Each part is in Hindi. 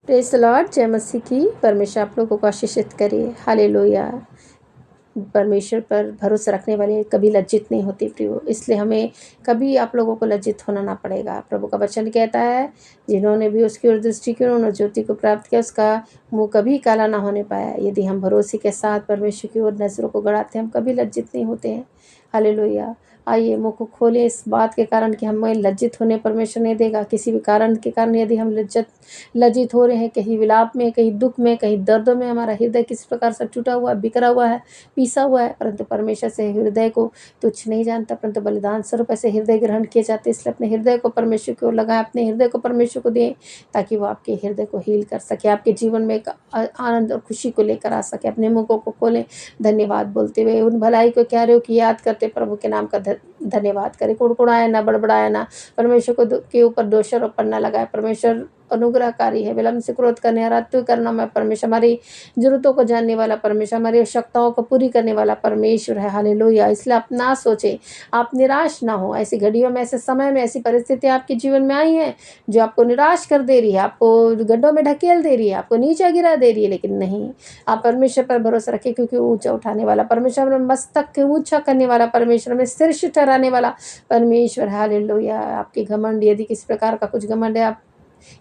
Praise the Lord. जय मसीह की। परमेश्वर आप लोगों को आशीषित करे। हालेलुया। परमेश्वर पर भरोसा रखने वाले कभी लज्जित नहीं होते प्रियो, इसलिए हमें कभी आप लोगों को लज्जित होना ना पड़ेगा। प्रभु का वचन कहता है, जिन्होंने भी उसकी ओर दृष्टि की उन्होंने ज्योति को प्राप्त किया, उसका मुंह कभी काला ना होने पाया। यदि हम भरोसे के साथ परमेश्वर की ओर नज़रों को गड़ाते हैं, हम कभी लज्जित नहीं होते हैं। हालेलुया। आइए मुँह को खोलें इस बात के कारण कि हमें लज्जित होने परमेश्वर नहीं देगा। किसी भी कारण के कारण यदि हम लज्जित हो रहे हैं, कहीं विलाप में, कहीं दुख में, कहीं दर्द में, हमारा हृदय किसी प्रकार से टूटा हुआ, बिखरा हुआ है, पीसा हुआ है, परंतु परमेश्वर से हृदय को तुच्छ नहीं जानता, परंतु बलिदान स्वरूप ऐसे हृदय ग्रहण किए जाते। इसलिए अपने हृदय को परमेश्वर की ओर लगाएं, अपने हृदय को परमेश्वर को दें, ताकि वो आपके हृदय को हील कर सके, आपके जीवन में एक आनंद और खुशी को लेकर आ सके। अपने मुँह को खोलें, धन्यवाद बोलते हुए उन भलाई को क्यारों की याद करते प्रभु के नाम का धन्यवाद करें। कुड़कुड़ाए ना, बड़बड़ाए ना, परमेश्वर को के ऊपर दोषारोप न लगाए। परमेश्वर अनुग्रहकारी है, विलम्ब से क्रोध करने, आराध्य करना मैं परमेश्वर, हमारी जरूरतों को जानने वाला परमेश्वर, हमारी आवश्यकताओं को पूरी करने वाला परमेश्वर है। हालेलुया। इसलिए आप ना सोचें, आप निराश ना हो। ऐसी घड़ियों में, ऐसे समय में, ऐसी परिस्थितियां आपके जीवन में आई हैं जो आपको निराश कर दे रही है, आपको गड्ढों में ढकेल दे रही है, आपको नीचे गिरा दे रही है, लेकिन नहीं, आप परमेश्वर पर भरोसा रखें, क्योंकि वो ऊंचा उठाने वाला परमेश्वर, में मस्तक के ऊंचा करने वाला परमेश्वर, में शीर्ष ठहराने वाला परमेश्वर। हालेलुया। आपकी घमंड, यदि किसी प्रकार का कुछ घमंड है, आप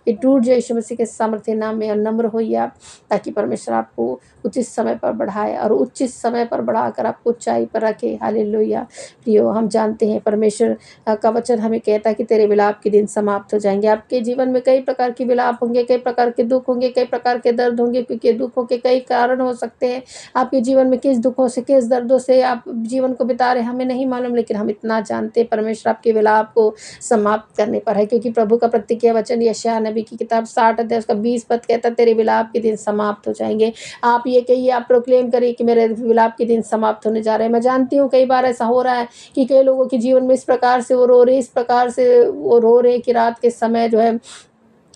ये टूट जाए यीशु मसीह के सामर्थ्य नाम में, और नम्र होइए आप, ताकि परमेश्वर आपको उचित समय पर बढ़ाए और उचित समय पर बढ़ाकर आपको ऊंचाई पर रखे। हालेलुया। प्रियो, हम जानते हैं परमेश्वर का वचन हमें कहता है कि तेरे विलाप के दिन समाप्त हो जाएंगे। आपके जीवन में कई प्रकार के विलाप होंगे, कई प्रकार के दुख होंगे, कई प्रकार के दर्द होंगे, क्योंकि दुखों के कई कारण हो सकते हैं। आपके जीवन में किस दुखों से, किस दर्दों से आप जीवन को बिता रहे हैं हमें नहीं मालूम, लेकिन हम इतना जानते हैं परमेश्वर आपके विलाप को समाप्त करने पर है, क्योंकि प्रभु का प्रतिज्ञा वचन यशायाह नबी की किताब 60 अध्याय उसका 20 पद कहता है, तेरे विलाप के दिन समाप्त हो जाएंगे। आप ये कहिए, आप प्रोक्लेम करिए कि मेरे विलाप के दिन समाप्त होने जा रहे हैं। मैं जानती हूँ कई बार ऐसा हो रहा है कि कई लोगों के जीवन में इस प्रकार से वो रो रहे, इस प्रकार से वो रो रहे कि रात के समय जो है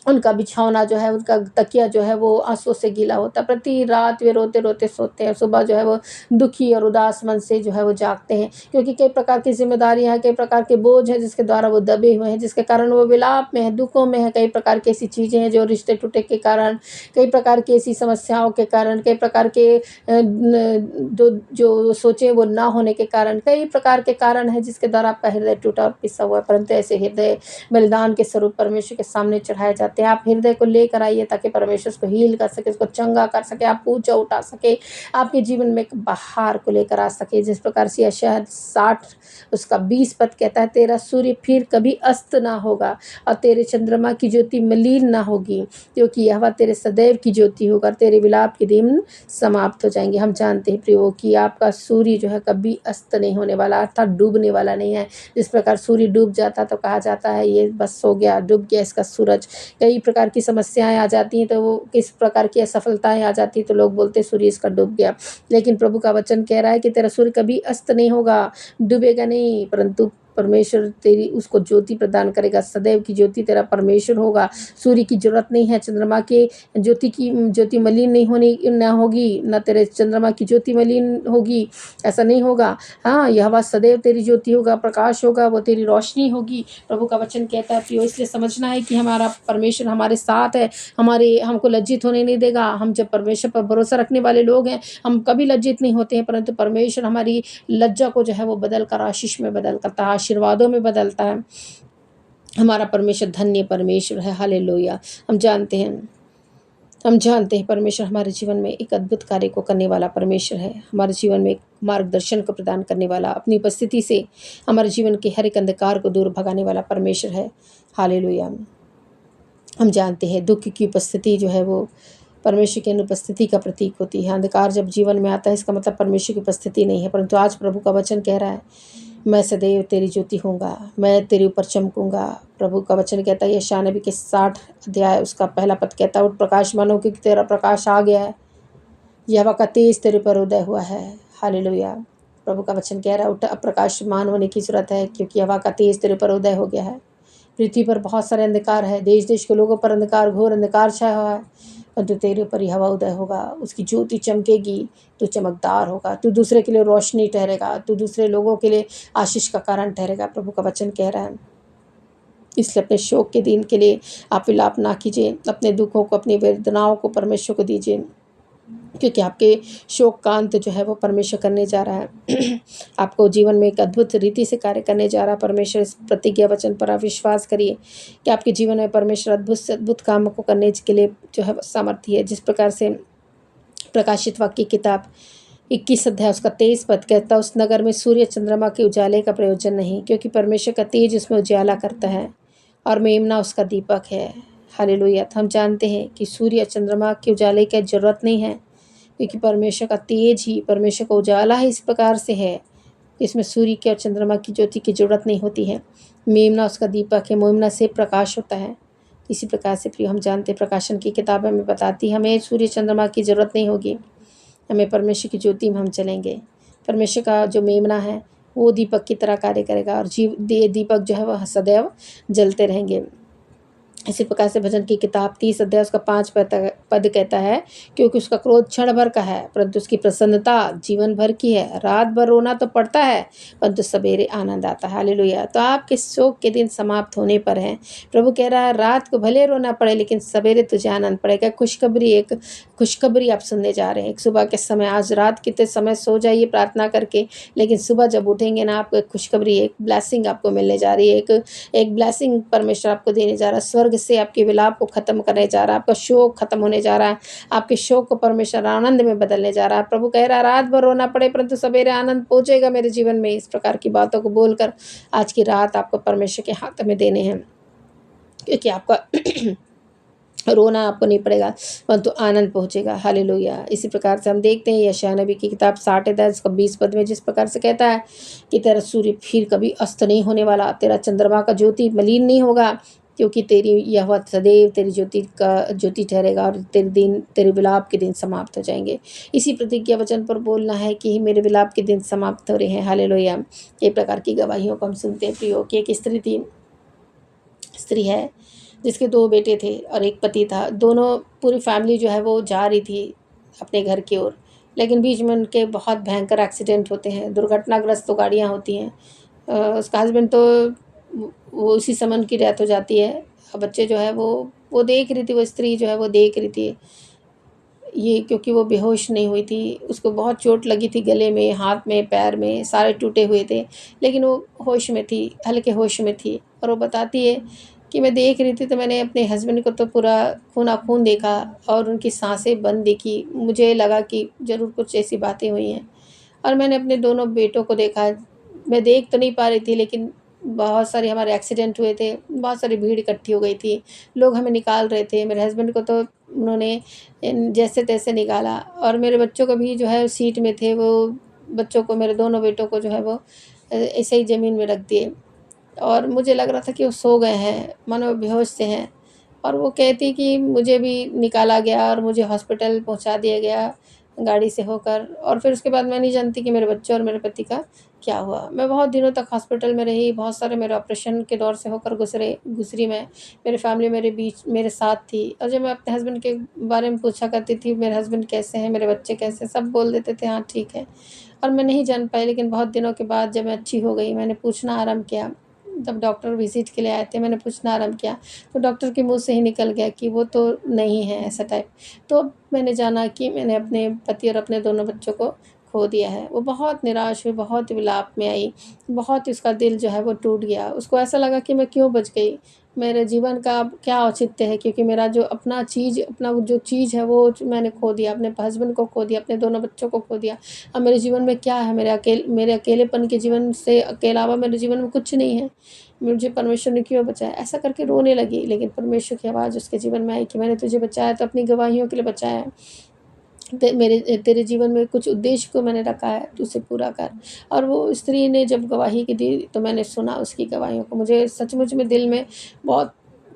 उनका बिछौना जो है, उनका तकिया जो है वो आंसू से गीला होता है। प्रति रात वे रोते रोते सोते हैं। सुबह जो है वो दुखी और उदास मन से जो है वो जागते हैं, क्योंकि कई प्रकार की जिम्मेदारियां हैं, कई प्रकार के बोझ हैं जिसके द्वारा वो दबे हुए हैं, जिसके कारण वो विलाप में है, दुखों में है। कई प्रकार की ऐसी चीज़ें हैं जो रिश्ते टूटे के कारण, कई प्रकार की ऐसी समस्याओं के कारण, कई प्रकार के जो सोचे वो ना होने के कारण, कई प्रकार के कारण है जिसके द्वारा आपका हृदय टूटा और पिसा हुआ है। परंतु ऐसे हृदय बलिदान के स्वरूप परमेश्वर के सामने चढ़ाए जाते हैं। आप हृदय को लेकर आइए, ताकि परमेश्वर उसको हील कर सके, उसको चंगा कर सके, आपको ऊंचा उठा सके, आपके जीवन में एक बहार को लेकर आ सके। जिस प्रकार से यशायाह 60 उसका 20 पद कहता है, तेरा सूर्य फिर कभी अस्त ना होगा और तेरे चंद्रमा की ज्योति मलिन ना होगी, क्योंकि यहोवा तेरे सदैव की ज्योति होगा, तेरे विलाप के दिन समाप्त हो जाएंगे। हम जानते हैं प्रियो कि आपका सूर्य जो है कभी अस्त नहीं होने वाला, अर्थात डूबने वाला नहीं है। जिस प्रकार सूर्य डूब जाता तो कहा जाता है ये बस हो गया, डूब गया इसका सूरज। कई प्रकार की समस्याएं आ जाती हैं, तो वो किस प्रकार की असफलताएं आ जाती हैं, तो लोग बोलते हैं सूर्य इसका डूब गया। लेकिन प्रभु का वचन कह रहा है कि तेरा सूर्य कभी अस्त नहीं होगा, डूबेगा नहीं, परंतु परमेश्वर तेरी उसको ज्योति प्रदान करेगा। सदैव की ज्योति तेरा परमेश्वर होगा। सूर्य की जरूरत नहीं है, चंद्रमा के ज्योति मलिन नहीं होनी ना होगी, न तेरे चंद्रमा की ज्योति मलिन होगी, ऐसा नहीं होगा। हाँ, यहोवा सदैव तेरी ज्योति होगा, प्रकाश होगा, वो तेरी रोशनी होगी। प्रभु का वचन कहता है प्रियो, इसलिए समझना है कि हमारा परमेश्वर हमारे साथ है, हमको लज्जित होने नहीं देगा। हम जब परमेश्वर पर भरोसा रखने वाले लोग हैं, हम कभी लज्जित नहीं होते हैं, परंतु परमेश्वर हमारी लज्जा को जो है वो बदल कर आशीष में बदल करता है, आशीर्वादों में बदलता है। हमारा परमेश्वर धन्य परमेश्वर है। हालेलुया। हम जानते हैं परमेश्वर हमारे जीवन में एक अद्भुत कार्य को करने वाला परमेश्वर है। हमारे जीवन में एक मार्गदर्शन को प्रदान करने वाला, अपनी उपस्थिति से हमारे जीवन के हर एक अंधकार को दूर भगाने वाला परमेश्वर है। हालेलुया। हम जानते हैं दुख की उपस्थिति जो है वो परमेश्वर की अनुपस्थिति का प्रतीक होती है। अंधकार जब जीवन में आता है, इसका मतलब परमेश्वर की उपस्थिति नहीं है। परंतु आज प्रभु का वचन कह रहा है, मैं सदैव तेरी ज्योति होऊंगा, मैं तेरे ऊपर चमकूंगा। प्रभु का वचन कहता है यशायाह नबी के 60 अध्याय उसका पहला पद कहता है, उठ प्रकाशमान हो, क्योंकि तेरा प्रकाश आ गया है, यहोवा का तेज तेरे पर उदय हुआ है। हालेलुया। प्रभु का वचन कह रहा है, उठ, अब प्रकाशमान होने की जरूरत है, क्योंकि यहोवा का तेज तेरे पर उदय हो गया है। पृथ्वी पर बहुत सारे अंधकार है, देश देश के लोगों पर अंधकार, घोर अंधकार छाया हुआ है, परंतु तेरे ऊपर यहोवा उदय होगा, उसकी ज्योति चमकेगी, तू चमकदार होगा, तू दूसरे के लिए रोशनी ठहरेगा, तू दूसरे लोगों के लिए आशीष का कारण ठहरेगा। प्रभु का वचन कह रहा है इसलिए अपने शोक के दिन के लिए आप विलाप ना कीजिए, अपने दुखों को, अपनी वेदनाओं को परमेश्वर को दीजिए, क्योंकि आपके शोक का अंत जो है वो परमेश्वर करने जा रहा है। आपको जीवन में एक अद्भुत रीति से कार्य करने जा रहा है परमेश्वर। इस प्रतिज्ञा वचन पर आप विश्वास करिए कि आपके जीवन में परमेश्वर अद्भुत से अद्भुत कामों को करने के लिए जो है सामर्थ्य है। जिस प्रकार से प्रकाशित वाक्य की किताब 21 अध्याय उसका 23 पद कहता है, उस नगर में सूर्य चंद्रमा के उजाले का प्रयोजन नहीं, क्योंकि परमेश्वर का तेज उसमें उजाला करता है और मेमना उसका दीपक है। हालेलुया। तो हम जानते हैं कि सूर्य चंद्रमा के उजाले की जरूरत नहीं है, क्योंकि परमेश्वर का तेज ही, परमेश्वर का उजाला ही इस प्रकार से है, इसमें सूर्य के और चंद्रमा की ज्योति की जरूरत नहीं होती है। मेमना उसका दीपक है, मेमना से प्रकाश होता है। इसी प्रकार से प्रिय हम जानते हैं, प्रकाशन की किताब हमें बताती है हमें सूर्य चंद्रमा की जरूरत नहीं होगी, हमें परमेश्वर की ज्योति में हम चलेंगे। परमेश्वर का जो मेमना है वो दीपक की तरह कार्य करेगा और दीपक जो है वह सदैव जलते रहेंगे। इसी प्रकार से भजन की किताब 30 अध्याय उसका 5 पद कहता है, क्योंकि उसका क्रोध क्षण भर का है, परंतु उसकी प्रसन्नता जीवन भर की है। रात भर रोना तो पड़ता है, परंतु सवेरे आनंद आता है। हालेलुया। तो आपके शोक के दिन समाप्त होने पर हैं। प्रभु कह रहा है रात को भले रोना पड़े, लेकिन सवेरे तुझे आनंद पड़ेगा। एक खुशखबरी आप सुनने जा रहे हैं। एक सुबह के समय, आज रात कितने समय सो जाइए प्रार्थना करके, लेकिन सुबह जब उठेंगे ना, आपको एक खुशखबरी, एक ब्लेसिंग आपको मिलने जा रही है। एक ब्लेसिंग परमेश्वर आपको देने जा रहा है। स्वर्ग से आपके विलाप को खत्म करने जा रहा है, आपका शोक खत्म होने जा रहा है, आपके शोक को परमेश्वर आनंद में बदलने जा रहा है। प्रभु कह रहा है रात भर रोना पड़े, परंतु सवेरे आनंद पहुंचेगा मेरे जीवन में। इस प्रकार की बातों को बोलकर आज की रात आपको परमेश्वर के हाथ में देने हैं, क्योंकि आपका रोना आपको नहीं पड़ेगा, परंतु आनंद पहुंचेगा। हालेलुया। इसी प्रकार से हम देखते हैं यशायाह नबी की किताब 60 अध्याय 20 पद में जिस प्रकार से कहता है कि तेरा सूर्य फिर कभी अस्त नहीं होने वाला, तेरा चंद्रमा का ज्योति मलिन नहीं होगा, क्योंकि तेरी यह सदैव तेरी ज्योति ठहरेगा और तेरे विलाप के दिन समाप्त हो जाएंगे। इसी प्रतिज्ञा वचन पर बोलना है कि मेरे विलाप के दिन समाप्त हो रहे हैं। हालेलुया। एक प्रकार की गवाहियों को हम सुनते हैं प्रियो कि एक स्त्री है जिसके 2 बेटे थे और एक पति था। दोनों पूरी फैमिली जो है वो जा रही थी अपने घर की ओर, लेकिन बीच में उनके बहुत भयंकर एक्सीडेंट होते हैं, दुर्घटनाग्रस्त तो गाड़ियाँ होती हैं। उसका हस्बैंड तो वो उसी समय उनकी डेथ हो जाती है। बच्चे जो है वो देख रही थी, वो स्त्री जो है वो देख रही थी ये, क्योंकि वो बेहोश नहीं हुई थी। उसको बहुत चोट लगी थी, गले में, हाथ में, पैर में, सारे टूटे हुए थे, लेकिन वो होश में थी, हल्के होश में थी। और वो बताती है कि मैं देख रही थी तो मैंने अपने हस्बैंड को तो पूरा खून देखा और उनकी सांसें बंद देखी। मुझे लगा कि ज़रूर कुछ ऐसी बातें हुई हैं। और मैंने अपने दोनों बेटों को देखा। मैं देख तो नहीं पा रही थी, लेकिन बहुत सारे हमारे एक्सीडेंट हुए थे, बहुत सारी भीड़ इकट्ठी हो गई थी, लोग हमें निकाल रहे थे। मेरे हस्बैंड को तो उन्होंने जैसे तैसे निकाला, और मेरे बच्चों को भी जो है सीट में थे, वो बच्चों को, मेरे दोनों बेटों को जो है वो ऐसे ही ज़मीन में रख दिए। और मुझे लग रहा था कि वो सो गए हैं, मानो बेहोश से हैं। और वो कहती कि मुझे भी निकाला गया और मुझे हॉस्पिटल पहुंचा दिया गया गाड़ी से होकर, और फिर उसके बाद मैं नहीं जानती कि मेरे बच्चे और मेरे पति का क्या हुआ। मैं बहुत दिनों तक हॉस्पिटल में रही, बहुत सारे मेरे ऑपरेशन के दौर से होकर गुजरी मैं। मेरी फैमिली मेरे साथ थी, और जब मैं अपने हस्बैंड के बारे में पूछा करती थी, मेरे हस्बैंड कैसे हैं, मेरे बच्चे कैसे, सब बोल देते थे हाँ ठीक है। और मैं नहीं जान पाई, लेकिन बहुत दिनों के बाद जब मैं अच्छी हो गई, मैंने पूछना आरम्भ किया। जब डॉक्टर विजिट के लिए आए थे, मैंने पूछना आरम्भ किया, तो डॉक्टर के मुंह से ही निकल गया कि वो तो नहीं है ऐसा टाइप। तो मैंने जाना कि मैंने अपने पति और अपने दोनों बच्चों को खो दिया है। वो बहुत निराश हुई, बहुत विलाप में आई, बहुत उसका दिल जो है वो टूट गया। उसको ऐसा लगा कि मैं क्यों बच गई, मेरे जीवन का अब क्या औचित्य है, क्योंकि मेरा जो अपना जो चीज़ है वो मैंने खो दिया, अपने हस्बैंड को खो दिया, अपने दोनों बच्चों को खो दिया। अब मेरे जीवन में क्या है, मेरे अकेलेपन के जीवन से के अलावा मेरे जीवन में कुछ नहीं है। मुझे परमेश्वर ने क्यों बचाया, ऐसा करके रोने लगी। लेकिन परमेश्वर की आवाज़ उसके जीवन में आई कि मैंने तुझे बचाया तो अपनी गवाहियों के लिए बचाया है। तेरे जीवन में कुछ उद्देश्य को मैंने रखा है, तू उसे पूरा कर। और वो स्त्री ने जब गवाही की दी तो मैंने सुना उसकी गवाहियों को, मुझे सचमुच में दिल में बहुत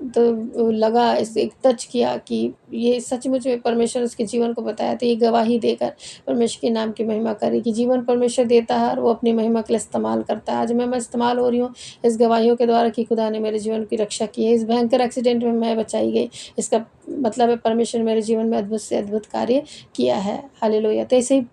तो लगा, इसे एक टच किया कि ये सचमुच में परमेश्वर उसके जीवन को बताया। तो ये गवाही देकर परमेश्वर के नाम की महिमा करे कि जीवन परमेश्वर देता है और वो अपनी महिमा के लिए इस्तेमाल करता है। आज मैं इस्तेमाल हो रही हूँ इस गवाहियों के द्वारा कि खुदा ने मेरे जीवन की रक्षा की है। इस भयंकर एक्सीडेंट में मैं बचाई गई, इसका मतलब है परमेश्वर मेरे जीवन में अद्भुत से अद्भुत कार्य किया है। हालेलुया। तो ऐसे ही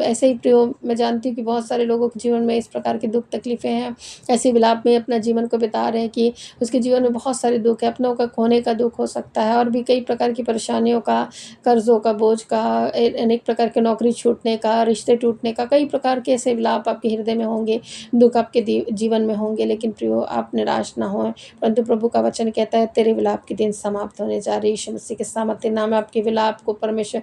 ऐसे ही प्रभु मैं जानती हूँ कि बहुत सारे लोगों के जीवन में इस प्रकार के दुःख तकलीफ़ें हैं, ऐसे विलाप में अपना जीवन को बिता रहे हैं कि उसके जीवन में बहुत सारे दुःख है, अपनों का खोने का दुःख हो सकता है और भी कई प्रकार की परेशानियों का, कर्ज़ों का बोझ का, अनेक प्रकार के नौकरी छूटने का, रिश्ते टूटने का, कई प्रकार के ऐसे विलाप आपके हृदय में होंगे, दुःख आपके जीवन में होंगे। लेकिन प्रियो आप निराश ना हों, परंतु प्रभु का वचन कहता है तेरे विलाप के दिन समाप्त होने जा रहे। यीशु मसीह के सामर्थ्य नाम में आपके विलाप को परमेश्वर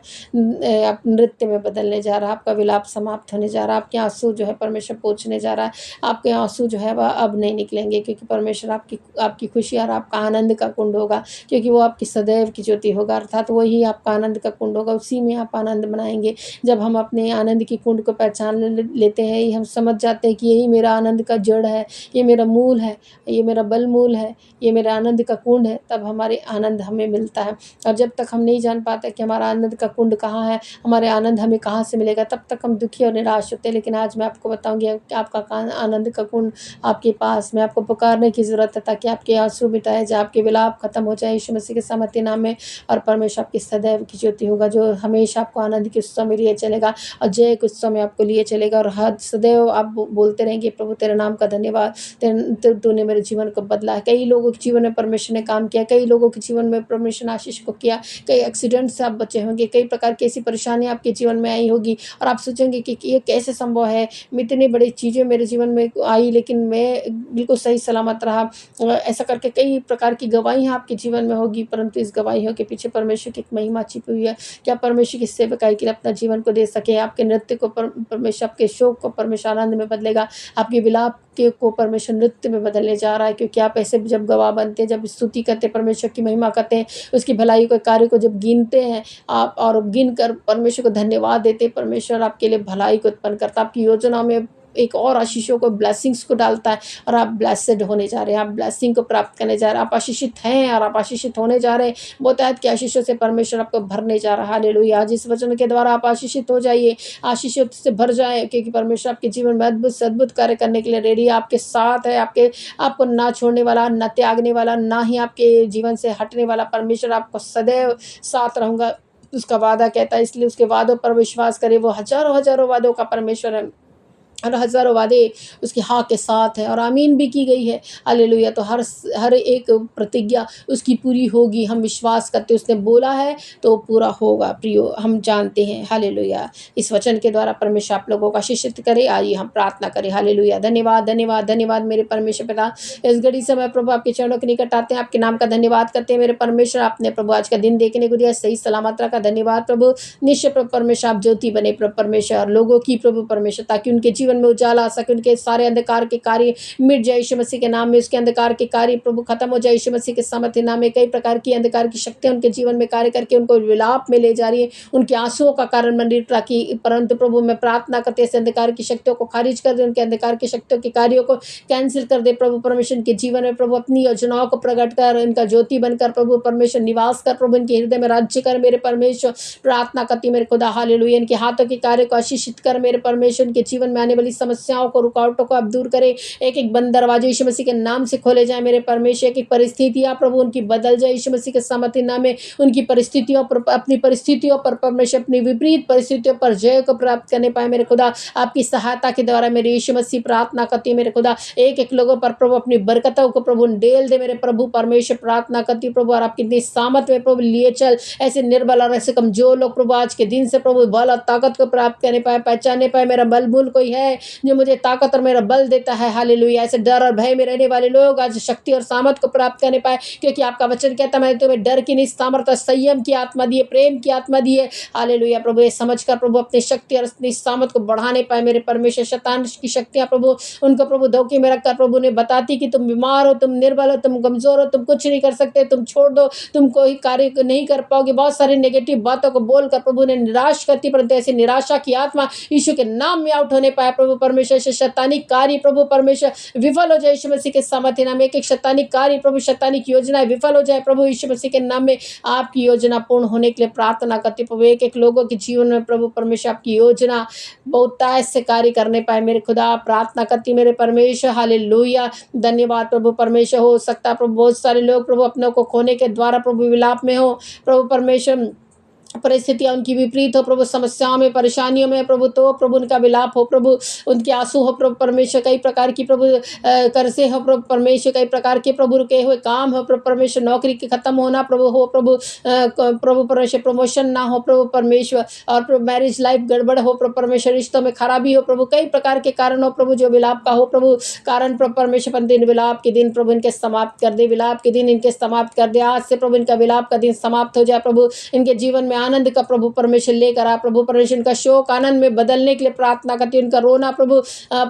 आप नृत्य में बदलने जा रहा है। आपका विलाप समाप्त होने जा रहा है। आपके आंसू जो है परमेश्वर पोंछने जा रहा है। आपके आंसू जो है वह अब नहीं निकलेंगे, क्योंकि परमेश्वर आपकी खुशी और आपका आनंद का कुंड होगा, क्योंकि वो आपकी सदैव की ज्योति होगा, अर्थात वही आपका आनंद का कुंड होगा। उसी में आप आनंद मनाएंगे। जब हम अपने आनंद की कुंड को पहचान लेते हैं, हम समझ जाते हैं कि यही मेरा आनंद का जड़ है, ये मेरा मूल है, ये मेरा बल मूल है, ये मेरा आनंद का कुंड है, तब हमारे आनंद हमें मिलता है। और जब तक हम नहीं जान पाते कि हमारा आनंद का कुंड कहाँ है, हमारे आनंद हमें कहाँ से मिलेगा, तब तक हम दुखी और निराश होते हैं। लेकिन आज मैं आपको बताऊंगी कि आपका आनंद का कुंड आपके पास में, आपको पुकारने की ज़रूरत है ताकि आपके आंसू मिटाए जाए, आपके विलाप खत्म हो जाए यीशु मसीह के सामर्थ्य नाम में। और परमेश्वर आपकी सदैव की ज्योति होगा, जो हमेशा आपको आनंद के उत्सव में लिए चलेगा और जय के उत्सव में आपको लिए चलेगा। और हर सदैव आप बोलते रहेंगे प्रभु तेरे नाम का धन्यवाद, तूने मेरे जीवन को बदला है। कई लोगों के जीवन में परमेश्वर ने काम किया, कई लोगों के जीवन में परमेश्वर ने आशीष को किया, कई एक्सीडेंट से आप बचे होंगे, कई प्रकार की ऐसी परेशानियां आपके जीवन में आई होगी और आप सोचेंगे कि ये कैसे संभव है, इतनी बड़ी चीज़ें मेरे जीवन में आई लेकिन मैं बिल्कुल सही सलामत रहा। ऐसा करके कई प्रकार की गवाहियाँ आपके जीवन में होगी, परंतु इस गवाहियों के पीछे परमेश्वर की एक महिमा छिपी हुई है। क्या परमेश्वर की सेवकाई के लिए अपना जीवन को दे सके? आपके नृत्य को परमेश्वर, आपके शोक को परमेश्वर आनंद में बदलेगा, आपके विलाप को परमेश्वर नृत्य में बदलने जा रहा है। क्योंकि आप ऐसे जब गवाह बनते हैं, जब स्तुति करते हैं, परमेश्वर की महिमा करते हैं, उसकी भलाई के कार्य को जब गिनते हैं आप और गिन कर परमेश्वर को धन्यवाद देते हैं, परमेश्वर आपके लिए भलाई को उत्पन्न करता है, आपकी योजना में एक और आशीषों को, ब्लेसिंग्स को डालता है और आप ब्लेसेड होने जा रहे हैं, आप ब्लेसिंग को प्राप्त करने जा रहे हैं, आप आशीषित हैं और आप आशीषित होने जा रहे हैं। बहुतायत की आशीषों से परमेश्वर आपको भरने जा रहा है। हालेलुया। आज इस वचन के द्वारा आप आशीषित हो जाइए, आशीषों से भर जाए, क्योंकि परमेश्वर आपके जीवन में अद्भुत से अद्भुत कार्य करने के लिए रेडी है, आपके साथ है, आपको ना छोड़ने वाला, ना त्यागने वाला, ना ही आपके जीवन से हटने वाला। परमेश्वर आपको सदैव साथ रहूँगा, उसका वादा कहता है, इसलिए उसके वादों पर विश्वास करें। वो हजारों हजारों वादों का परमेश्वर है और हज़ारों वादे उसकी हाँ के साथ है और आमीन भी की गई है। हालेलुया। तो हर एक प्रतिज्ञा उसकी पूरी होगी, हम विश्वास करते, उसने बोला है तो पूरा होगा। प्रियो हम जानते हैं। हालेलुया। इस वचन के द्वारा परमेश्वर आप लोगों का आशीषित करे। आइए हम प्रार्थना करें। हालेलुया। धन्यवाद धन्यवाद धन्यवाद मेरे परमेश्वर पिता, इस घड़ी समय प्रभु आपके चरणों के निकट आते हैं, आपके नाम का धन्यवाद करते हैं। मेरे परमेश्वर आपने प्रभु आज का दिन देखने को दिया, सही सलामत रखा। धन्यवाद प्रभु। निश्चय प्रभु परमेश्वर आप ज्योति बने प्रभु परमेश्वर लोगों की प्रभु परमेश्वर, ताकि उनके जीवन में उजाला आ सके, उनके सारे अंधकार के कार्य मिट जाए यीशु मसीह के नाम में, उसके अंधकार के कार्य प्रभु खत्म हो जाए यीशु मसीह के सामर्थ्य नाम में। कई प्रकार की अंधकार की शक्तियां उनके जीवन में कार्य करके उनको विलाप में ले जा रही है, उनके आंसुओं का कारण बन रही है। परंतु प्रभु मैं प्रार्थना करते हैं अंधकार की शक्तियों को खारिज कर दे, उनके अंधकार की शक्तियों के कार्यों को कैंसिल कर दे प्रभु परमेश्वर के जीवन में। प्रभु अपनी योजनाओं को प्रकट कर, इनका ज्योति बनकर प्रभु परमेश्वर निवास कर, प्रभु इनके हृदय में राज्य कर मेरे परमेश्वर। प्रार्थना करती मेरे खुदा। हालेलुया। इनके हाथों के कार्य को आशीषित कर मेरे परमेश्वर, इनके जीवन में आने वाली समस्याओं को, रुकावटों को आप दूर करें। एक एक बंद दरवाजे यीशु मसीह के नाम से खोले जाए मेरे परमेश्वर। एक एक परिस्थितियां प्रभु उनकी बदल जाए यीशु मसीह के सामर्थ्य नाम में। उनकी परिस्थितियों पर, अपनी परिस्थितियों पर परमेश्वर, अपनी विपरीत परिस्थितियों पर जय को प्राप्त करने पाए मेरे खुदा। आपकी सहायता के द्वारा मेरे यीशु मसीह प्रार्थना करती है मेरे खुदा। एक एक लोगों पर प्रभु अपनी बरकतों को प्रभु डेल दे मेरे प्रभु परमेश्वर। प्रार्थना करती प्रभु, और आपकी सामर्थ में प्रभु लिए चल ऐसे निर्बल और ऐसे कमजोर लोग प्रभु आज के दिन से प्रभु बल और ताकत को प्राप्त करने पाए, पहचानने पाए मेरा बल मूल कोई है जो मुझे ताकत और मेरा बल देता है। हालेलुया। ऐसे डर और भय में रहने वाले लोग आज शक्ति और सामर्थ को प्राप्त करने पाए, क्योंकि आपका वचन कहता है मैंने तुम्हें डर की नहीं, सामर्थ और संयम की आत्मा दी है, प्रेम की आत्मा दी है। हालेलुया। प्रभु ये समझकर प्रभु अपनी शक्ति और अपनी सामर्थ को बढ़ाने पाए मेरे परमेश्वर। शैतान की शक्तियां प्रभु उनको प्रभु धोखे में रखकर प्रभु ने बताती कि तुम बीमार हो, तुम निर्बल हो, तुम कमजोर हो, तुम कुछ नहीं कर सकते, तुम छोड़ दो, तुम कोई कार्य नहीं कर पाओगे। बहुत सारी नेगेटिव बातों को बोलकर प्रभु ने निराश करती, परंतु ऐसी निराशा की आत्मा यीशु के नाम में आउट होने पाए प्रभु परमेश्वर। से शैतानी कार्य प्रभु परमेश्वर विफल हो जाए यीशु मसीह के सामर्थ्य नाम में। एक एक शैतानी कार्य प्रभु, शैतानी की योजना विफल हो जाए प्रभु यीशु मसीह के नाम में। आपकी योजना पूर्ण होने के लिए प्रार्थना करती प्रभु। एक एक लोगों के जीवन में प्रभु परमेश्वर आपकी योजना बहुतायत से कार्य करने पाए मेरे खुदा। प्रार्थना करती मेरे परमेश्वर। हालेलुया। धन्यवाद प्रभु परमेश्वर। हो सकता है प्रभु बहुत सारे लोग प्रभु अपनों को खोने के द्वारा प्रभु विलाप में हो प्रभु परमेश्वर, परिस्थितियाँ उनकी विपरीत हो प्रभु, समस्याओं में, परेशानियों में प्रभु, तो प्रभु उनका विलाप हो प्रभु, उनके आंसू हो प्रभु परमेश्वर, कई प्रकार की प्रभु कर्जे हो प्रभु परमेश्वर, कई प्रकार के प्रभु रुके हुए काम हो प्रभु परमेश्वर, नौकरी के खत्म होना प्रभु हो प्रभु, प्रभु परमेश्वर प्रमोशन ना हो प्रभु परमेश्वर, और प्रभु मैरिज लाइफ गड़बड़ हो प्रभु परमेश्वर, रिश्तों में खराबी हो प्रभु, कई प्रकार के कारण हो प्रभु, जो विलाप का हो प्रभु कारण प्रभु परमेश्वर, पर दिन विलाप के दिन प्रभु इनके समाप्त कर दे, विलाप के दिन इनके समाप्त कर दे, आज से प्रभु इनका विलाप का दिन समाप्त हो जाए प्रभु, इनके जीवन में आनंद का प्रभु परमेश्वर लेकर आ प्रभु परमेश्वर, इनका शोक आनंद में बदलने के लिए प्रार्थना करती हूँ, इनका रोना प्रभु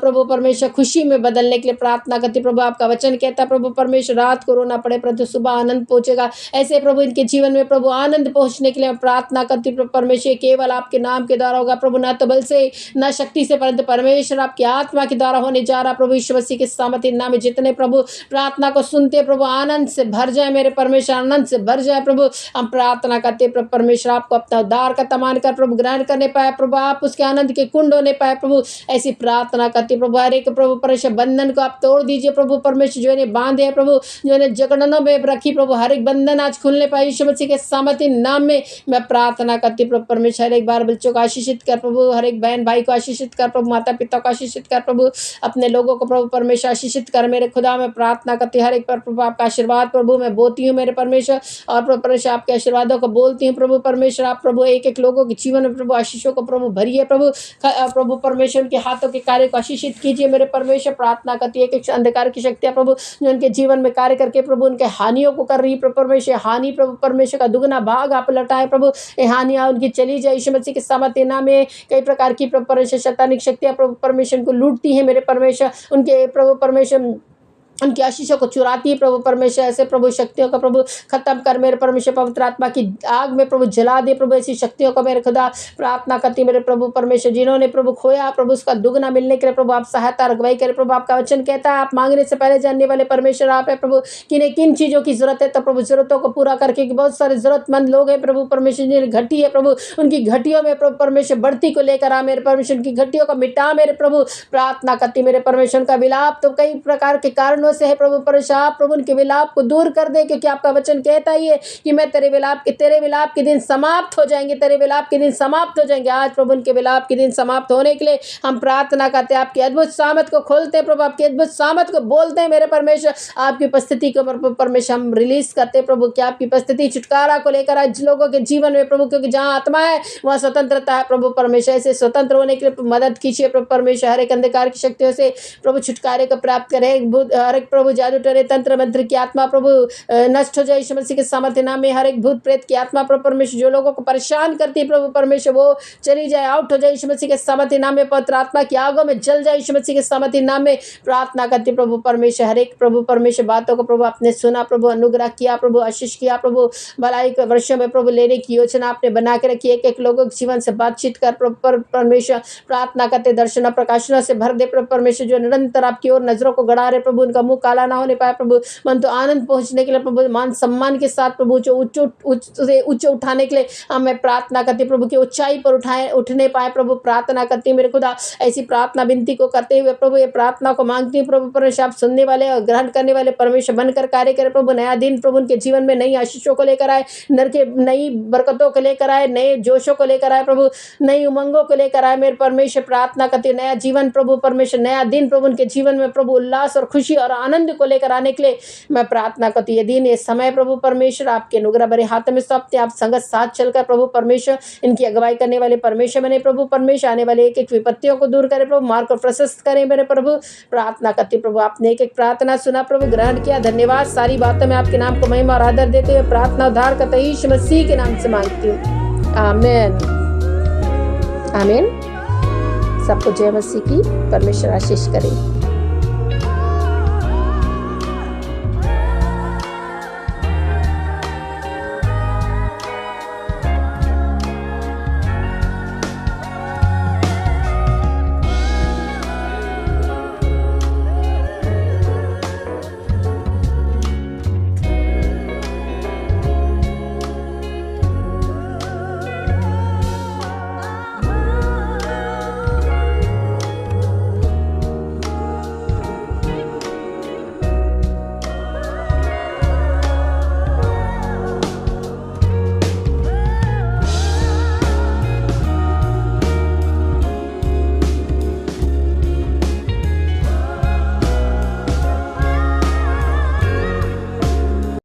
प्रभु परमेश्वर खुशी में बदलने के लिए प्रार्थना करती प्रभु, आपका वचन कहता प्रभु परमेश्वर, रात को रोना पड़े परंतु सुबह आनंद पहुंचेगा, ऐसे प्रभु इनके जीवन में प्रभु आनंद पहुंचने के लिए प्रार्थना करती प्रभु परमेश्वर, केवल आपके नाम के द्वारा होगा प्रभु, न तो बल से न शक्ति से, परंतु परमेश्वर आपकी आत्मा के द्वारा होने जा रहा प्रभु, यीशु मसीह के सामर्थ्य नाम में जितने प्रभु प्रार्थना को सुनते प्रभु आनंद से भर जाए मेरे परमेश्वर, आनंद से भर जाए प्रभु, हम प्रार्थना करते प्रभु परमेश्वर, आपको अपना उद्धार का तमान कर प्रभु ग्रहण करने पाए प्रभु, आप उसके आनंद के कुंड होने पाए प्रभु, ऐसी प्रार्थना करते प्रभु, हर एक प्रभु परमेश्वर बंधन को आप तोड़ दीजिए प्रभु परमेश्वर, जो इन्हें बांधे है प्रभु, जो इन्हें जकड़नों में रखी प्रभु, हर एक बंधन आज खुलने पाए यीशु मसीह के सामर्थ्य नाम में मैं प्रार्थना करती प्रभु परमेश्वर, हर एक बार बच्चों को आशीषित कर प्रभु, हर एक बहन भाई को आशीषित कर प्रभु, माता पिता को आशीषित कर प्रभु, अपने लोगों को प्रभु परमेश्वर आशीषित कर मेरे खुदा, में प्रार्थना करती हर एक पर प्रभु आपका आशीर्वाद प्रभु मैं बोलती हूँ मेरे परमेश्वर, और प्रभु परमेश्वर आपके आशीर्वादों को बोलती हूँ प्रभु परमेश्वर, आप प्रभु एक एक लोगों के जीवन में प्रभु आशीषों को प्रभु भरिए प्रभु, प्रभु परमेश्वर के हाथों के कार्य को आशीषित कीजिए मेरे परमेश्वर, प्रार्थना करती है कि अंधकार की शक्तियाँ प्रभु जो उनके जीवन में कार्य करके प्रभु उनके हानियों को कर रही प्रभु परमेश्वर, हानि प्रभु परमेश्वर का दुगना भाग आप लौटाए प्रभु, ये हानियाँ उनकी चली जाए यीशु मसीह के सामर्थ्य नाम में, कई प्रकार की प्रभु परमेश्वर शैतानिक शक्तियाँ प्रभु परमेश्वर को लूटती है मेरे परमेश्वर, उनके प्रभु परमेश्वर उनकी आशीषों को चुराती है प्रभु परमेश्वर, ऐसे प्रभु शक्तियों का प्रभु खत्म कर मेरे परमेश्वर, पवित्र आत्मा की आग में प्रभु जला दे प्रभु, ऐसी शक्तियों को मेरे खुदा प्रार्थना करती मेरे प्रभु परमेश्वर, जिन्होंने प्रभु खोया प्रभु उसका दुगना मिलने के लिए प्रभु आप सहायता रखवाई करें प्रभु, आपका वचन कहता है आप मांगने से पहले जानने वाले परमेश्वर आप है प्रभु, किन्हें किन चीज़ों की जरूरत है, तो प्रभु जरूरतों को पूरा करके, बहुत सारे जरूरतमंद लोग हैं प्रभु परमेश्वर, जिन्हें घटी है प्रभु उनकी घटियों में प्रभु परमेश्वर बढ़ती को लेकर आ मेरे परमेश्वर, उनकी घटियों को मिटा मेरे प्रभु, प्रार्थना करती मेरे परमेश्वर, का विलाप तो कई प्रकार के कारणों से है प्रभु परमेश्वर, आप प्रभु उनके विलाप को दूर कर दे, क्योंकि आपका वचन कहता ही है कि मैं तेरे विलाप के दिन समाप्त हो जाएंगे, तेरे विलाप के दिन समाप्त हो जाएंगे, आज प्रभु उनके विलाप के दिन समाप्त होने के लिए हम प्रार्थना करते हैं, आपकी अद्भुत सामर्थ को खोलते हैं प्रभु, आपकी अद्भुत सामर्थ को बोलते हैं मेरे परमेश्वर, आपकी उपस्थिति को परमेश्वर हम रिलीज करते हैं प्रभु, क्या आपकी उपस्थिति छुटकारा को लेकर आज लोगों के जीवन में प्रभु, क्योंकि जहाँ आत्मा है वहाँ स्वतंत्रता है प्रभु परमेश्वर, ऐसे स्वतंत्र होने के लिए मदद कीजिए प्रभु परमेश्वर, हर एक अंधकार की शक्तियों से प्रभु छुटकारे को प्राप्त करे, हर एक प्रभु जादू टरे तंत्र मंत्र की आत्मा प्रभु नष्ट हो जाए यीशु मसीह के सामर्थ्य नाम में, हर एक भूत प्रेत की आत्मा प्रभु परमेश्वर जो लोगों को परेशान करती है प्रभु परमेश्वर, वो चली जाए, आउट हो जाए यीशु मसीह के सामर्थ्य नाम में, पवित्र आत्मा की आगों में जल जाए यीशु मसीह के सामर्थ्य नाम में, प्रार्थना करती प्रभु परमेश्वर, हर एक प्रभु परमेश्वर बातों को प्रभु आपने सुना प्रभु, अनुग्रह किया प्रभु, आशीष किया प्रभु, भलाई के वर्षों में प्रभु लेने की योजना आपने बना के रखी, एक एक लोगों के जीवन से बातचीत कर प्रभु परमेश्वर, प्रार्थना करते दर्शन प्रकाशनों से भर दे प्रभु परमेश्वर, जो निरंतर आपकी ओर नजरों को गड़ा रहे प्रभु, उनका मुंह काला ना होने पाए प्रभु, मन तो आनंद पहुंचने के लिए प्रभु, मान सम्मान के साथ प्रभु जो उच्च उठाने के लिए मैं प्रार्थना करती प्रभु की ऊंचाई पर उठने पाए प्रभु, प्रार्थना करती मेरे खुदा, ऐसी प्रार्थना विनती को करते हुए प्रभु ये प्रार्थना को मांगती हूँ प्रभु परमेश्वर, आप सुनने वाले और ग्रहण करने वाले परमेश्वर बनकर कार्य करे प्रभु, नया दिन प्रभु उनके जीवन में नई आशीषों को लेकर आए, नई बरकतों को लेकर आए, नए जोशों को लेकर आए प्रभु, नई उमंगों को लेकर आए मेरे परमेश्वर, प्रार्थना करते नया जीवन प्रभु परमेश्वर, नया दिन प्रभु उनके जीवन में प्रभु उल्लास और खुशी और आनंद को लेकर आने के लिए मैं प्रार्थना करती है, दिन ये समय प्रभु परमेश्वर आपके अनुग्रह भरे हाथ में सौंपते, आप संगत साथ चलकर प्रभु परमेश्वर इनकी अगुवाई करने वाले परमेश्वर बने प्रभु परमेश्वर, आने वाले एक एक विपत्तियों को दूर करें प्रभु, मार्ग को प्रशस्त करें मेरे प्रभु, प्रार्थना करती प्रभु, आपने एक एक प्रार्थना सुना प्रभु, ग्रहण किया, धन्यवाद, सारी बातों में आपके नाम को महिमा और आदर देते हुए प्रार्थना उद्धार करते यीशु मसीह के नाम से मांगती हूँ, आमीन आमीन। सबको जय मसीह की परमेश्वर आशीष करे।